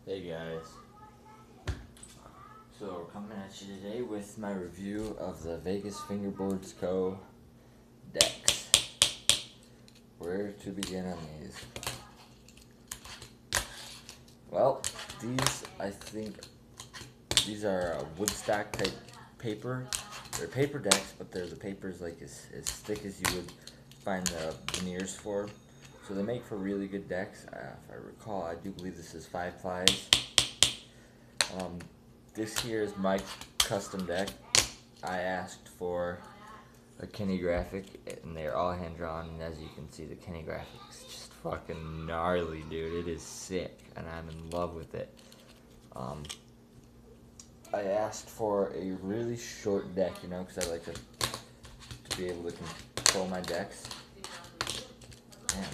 Hey guys, so coming at you today with my review of the Vegas Fingerboards Co. decks. Where to begin on these? Well, I think these are woodstock type paper. They're paper decks, but the paper's like as thick as you would find the veneers for. So they make for really good decks. If I recall, I do believe this is 5 plies. This here is my custom deck. I asked for a Kenny graphic, and they're all hand drawn. And as you can see, the Kenny graphic's just fucking gnarly, dude. It is sick, and I'm in love with it. I asked for a really short deck, because I like to be able to control my decks. Man.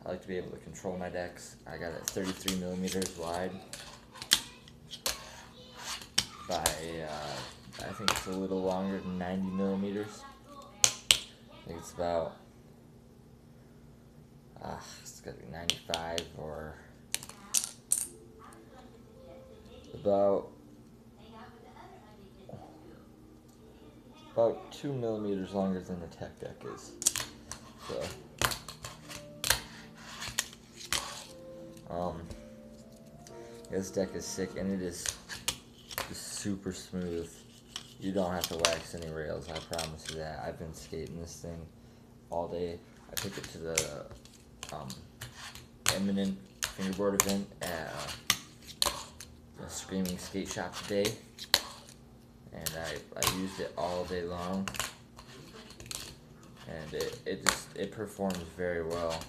I like to be able to control my decks. I got it 33 millimeters wide by, I think it's a little longer than 90 millimeters. I think it's about, it's gotta be 95 or about 2 millimeters longer than the tech deck is. So, this deck is sick, and it is just super smooth. You don't have to wax any rails, I promise you that. I've been skating this thing all day. I took it to the Eminent Fingerboard event at the Screaming Skate Shop today, and I used it all day long, and it performs very well.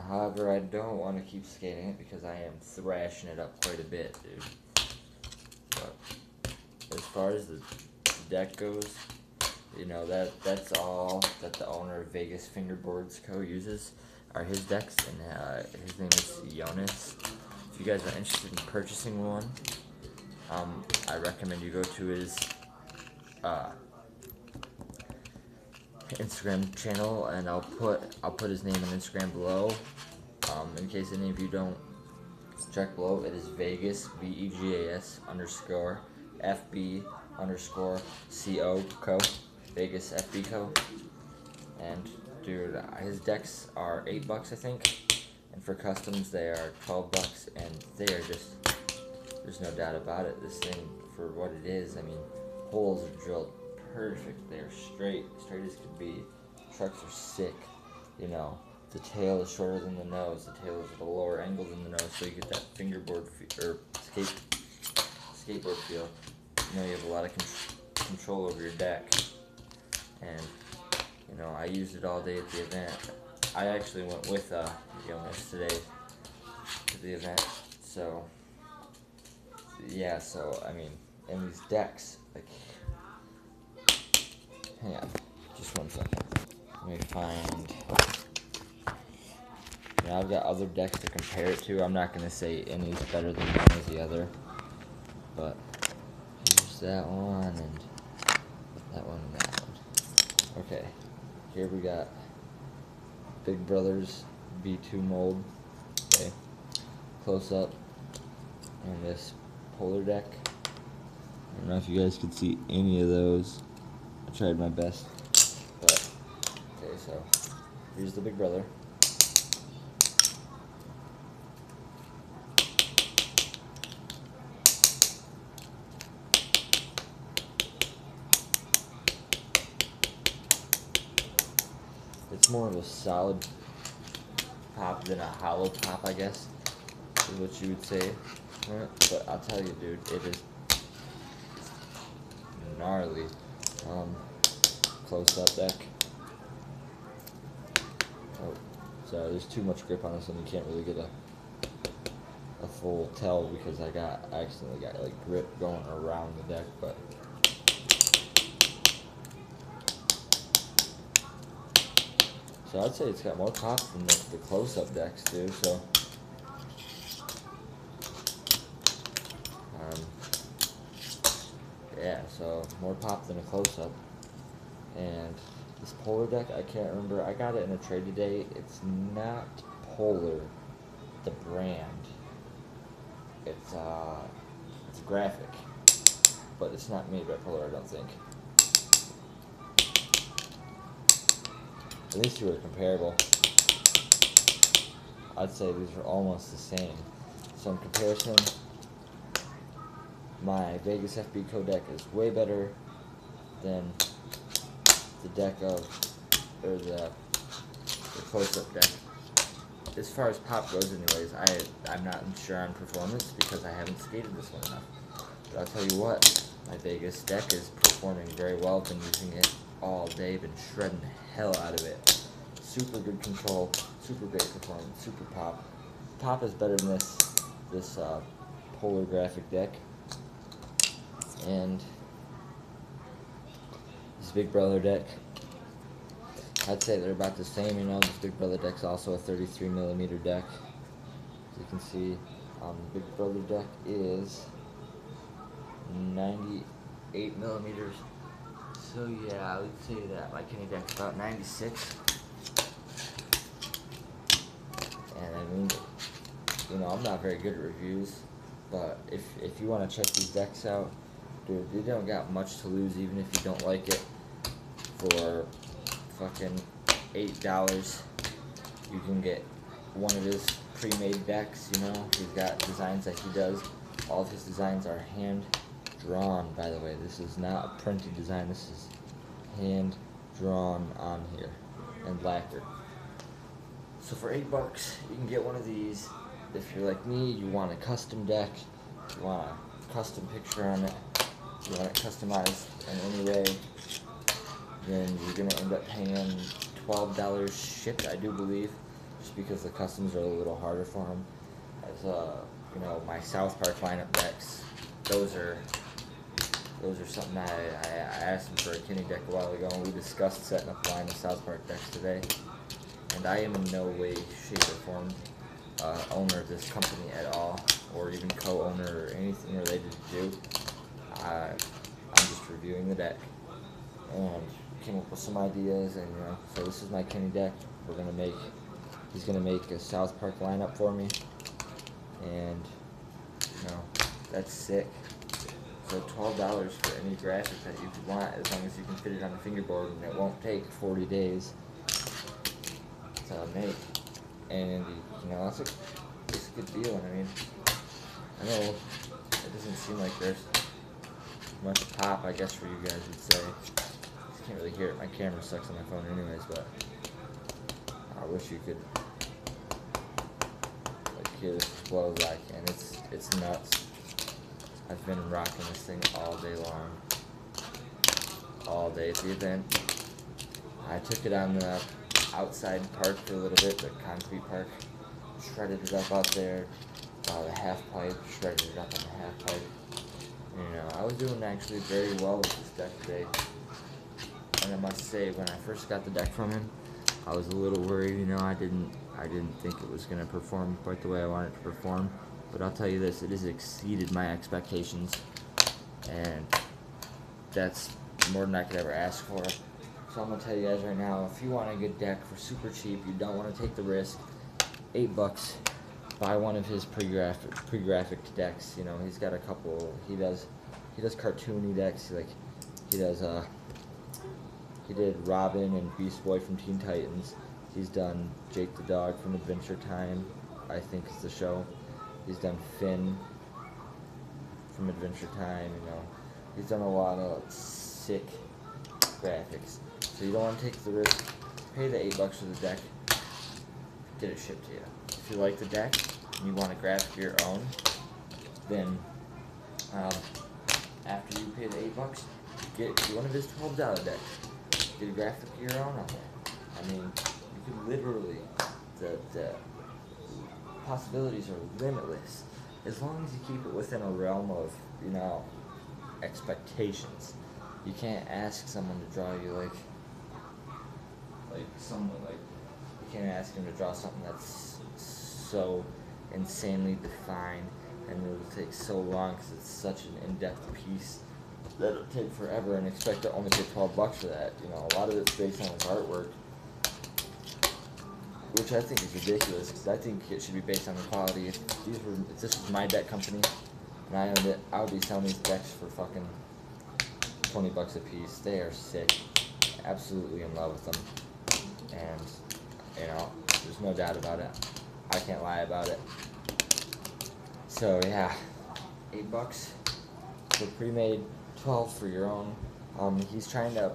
However, I don't want to keep skating it because I am thrashing it up quite a bit, dude. But as far as the deck goes, that's all that the owner of Vegas Fingerboards Co. uses are his decks, and his name is Jonas. If you guys are interested in purchasing one, I recommend you go to his Instagram channel, and I'll put his name on Instagram below. In case any of you don't check below, it is Vegas VEGAS _ FB _ CO Vegas FB Co. And dude, his decks are $8, I think, and for customs they are $12, and they are just, there's no doubt about it. This thing, for what it is, I mean, holes are drilled perfect. They're straight as could be. Trucks are sick, The tail is shorter than the nose. The tail is at a lower angle than the nose, so you get that fingerboard or skateboard feel. You have a lot of control over your deck, and I used it all day at the event. I actually went with Jonas today to the event, so yeah. So I mean, and these decks, like, hang on, just 1 second. Let me find. I've got other decks to compare it to. I'm not gonna say any's better than one as the other, but here's that one and that one and that one. Okay, here we got Big Brother's B2 mold. Okay, close up, and this polar deck. I don't know if you guys could see any of those. I tried my best, but okay. So here's the Big Brother. It's more of a solid pop than a hollow pop, I guess, is what you would say. But I'll tell you, dude, it is gnarly. Close up deck. Oh, sorry, there's too much grip on this one. You can't really get a full tell because I accidentally got like grip going around the deck, but. So I'd say it's got more pop than the close-up decks do, so. Yeah, so more pop than a close-up. And this polar deck, I can't remember. I got it in a trade today. It's not polar. the brand. It's graphic, but it's not made by Polar, I don't think. At least two are comparable. I'd say these are almost the same. So in comparison, my Vegas FB codec is way better than the deck of, or the close-up deck. As far as pop goes anyways, I'm not sure on performance because I haven't skated this one enough. But I'll tell you what, my Vegas deck is performing very well. Been using it all day, been shredding the hell out of it. Super good control, super great performance, super pop. Pop is better than this Polar graphic deck. And this Big Brother deck, I'd say they're about the same. You know, this Big Brother deck's also a 33mm deck. As you can see, the Big Brother deck is 98mm. So yeah, I would say that my Kenny deck's about 96. And I mean, you know, I'm not very good at reviews, but if you want to check these decks out, dude, they don't got much to lose, even if you don't like it. For fucking $8, you can get one of his pre-made decks. You know, he's got designs that he does. All of his designs are hand drawn, by the way. This is not a printed design. This is hand drawn on here and lacquered. So for $8, you can get one of these. If you're like me, you want a custom deck, you want a custom picture on it, you want it customized in any way, then you're gonna end up paying $12 shipped, I do believe, just because the customs are a little harder for them. As you know, my South Park lineup decks, those are something I asked him for a Kenny deck a while ago, and we discussed setting up a line of South Park decks today. And I am in no way, shape, or form owner of this company at all, or even co-owner or anything related to do. I'm just reviewing the deck and came up with some ideas, and you know, so this is my Kenny deck. He's gonna make a South Park lineup for me, and you know, that's sick. So $12 for any graphic that you could want, as long as you can fit it on a fingerboard, and it won't take 40 days to make. And you know, it's a good deal. And I mean, I know it doesn't seem like there's much pop, I guess, for you guys would say. You can't really hear it. My camera sucks on my phone anyways, but I wish you could like hear this as well as I can. It's nuts. I've been rocking this thing all day long. All day at the event. I took it on the outside park for a little bit, the concrete park. Shredded it up out there. The half pipe, shredded it up on the half pipe. You know, I was doing actually very well with this deck today. And I must say, when I first got the deck from him, I was a little worried. You know, I didn't think it was gonna perform quite the way I wanted it to perform. But I'll tell you this, it has exceeded my expectations, and that's more than I could ever ask for. So I'm gonna tell you guys right now, if you want a good deck for super cheap, you don't want to take the risk, $8, buy one of his pre-graphic decks. You know, he's got a couple. He does cartoony decks. He did Robin and Beast Boy from Teen Titans. He's done Jake the Dog from Adventure Time, I think is the show. He's done Finn from Adventure Time. You know, he's done a lot of sick graphics. So you don't want to take the risk. Pay the $8 for the deck. Get it shipped to you. If you like the deck and you want a graphic of your own, then after you pay the $8, get one of his $12 decks. Get a graphic of your own on there. I mean, you can literally, the possibilities are limitless, as long as you keep it within a realm of, you know, expectations. You can't ask someone to draw you like you can't ask him to draw something that's so insanely defined, and it'll take so long because it's such an in-depth piece that it'll take forever, and expect to only pay $12 for that. You know, a lot of it's based on his artwork. which I think is ridiculous because I think it should be based on the quality. If this was my deck company and I owned it, I would be selling these decks for fucking $20 a piece. They are sick. Absolutely in love with them. And, you know, there's no doubt about it. I can't lie about it. So, yeah, $8 for pre-made, 12 for your own. He's trying to,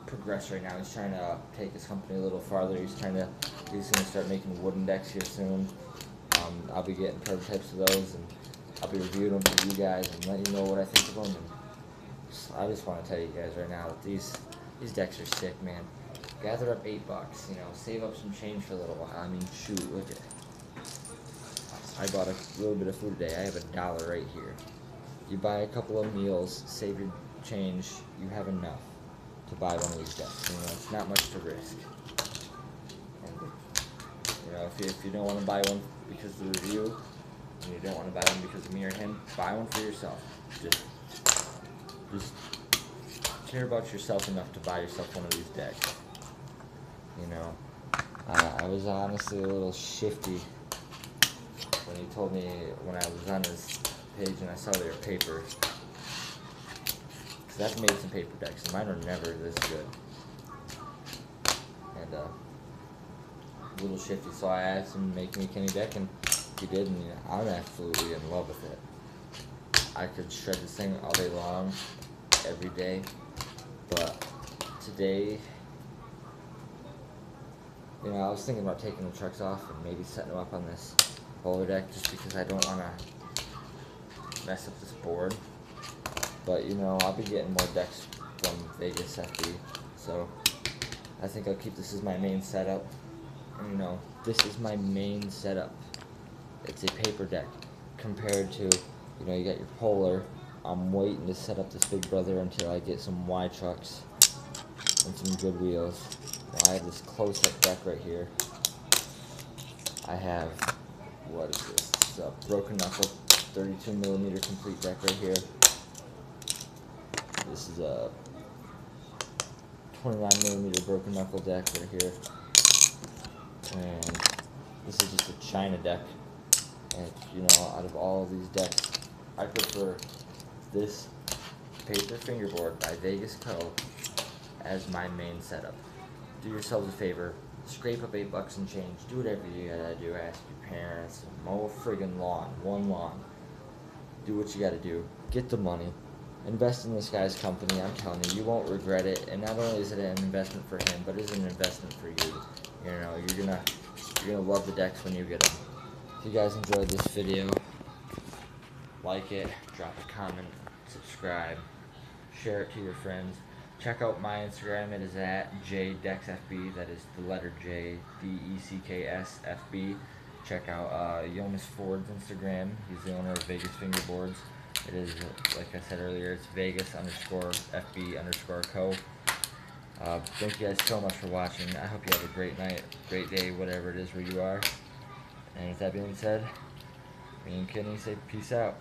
progress right now. He's trying to take his company a little farther. He's going to start making wooden decks here soon. I'll be getting prototypes of those, and I'll be reviewing them for you guys and let you know what I think of them. And I just want to tell you guys right now that these decks are sick, man. Gather up $8, save up some change for a little while. I mean, shoot, look at it. I bought a little bit of food today. I have $1 right here. You buy a couple of meals, save your change, you have enough to buy one of these decks. It's not much to risk. And, if you don't want to buy one because of the review, and you don't want to buy one because of me or him, buy one for yourself. Just care about yourself enough to buy yourself one of these decks. I was honestly a little shifty when he told me when I was on his page and I saw their paper. Because I've made some paper decks and mine are never this good. And a little shifty, so I asked him to make me a Kenny deck, and he did, and I'm absolutely in love with it. I could shred this thing all day long, every day, but today, I was thinking about taking the trucks off and maybe setting them up on this bowler deck just because I don't want to mess up this board. But, I'll be getting more decks from Vegas FB, so I think I'll keep this as my main setup. And, this is my main setup. It's a paper deck compared to, you got your Polar. I'm waiting to set up this Big Brother until I get some Y trucks and some good wheels. Now I have this close-up deck right here. I have, what is this? It's a Broken Knuckle 32mm complete deck right here. This is a 29mm Broken Knuckle deck right here. And this is just a China deck. And, out of all of these decks, I prefer this paper fingerboard by Vegas Co. as my main setup. Do yourselves a favor, scrape up $8 and change, do whatever you gotta do, ask your parents, mow a friggin' lawn, one lawn. Do what you gotta do, get the money, invest in this guy's company. I'm telling you, you won't regret it. And not only is it an investment for him, but it's an investment for you. You're gonna love the decks when you get them. If you guys enjoyed this video, like it, drop a comment, subscribe, share it to your friends. Check out my Instagram. It is at JDecksFB. That is the letter J, DECKSFB. Check out Jonas Ford's Instagram. He's the owner of Vegas Fingerboards. It is, like I said earlier, it's Vegas_FB_co. Thank you guys so much for watching. I hope you have a great night, great day, whatever it is where you are. And with that being said, me and Kenny say peace out.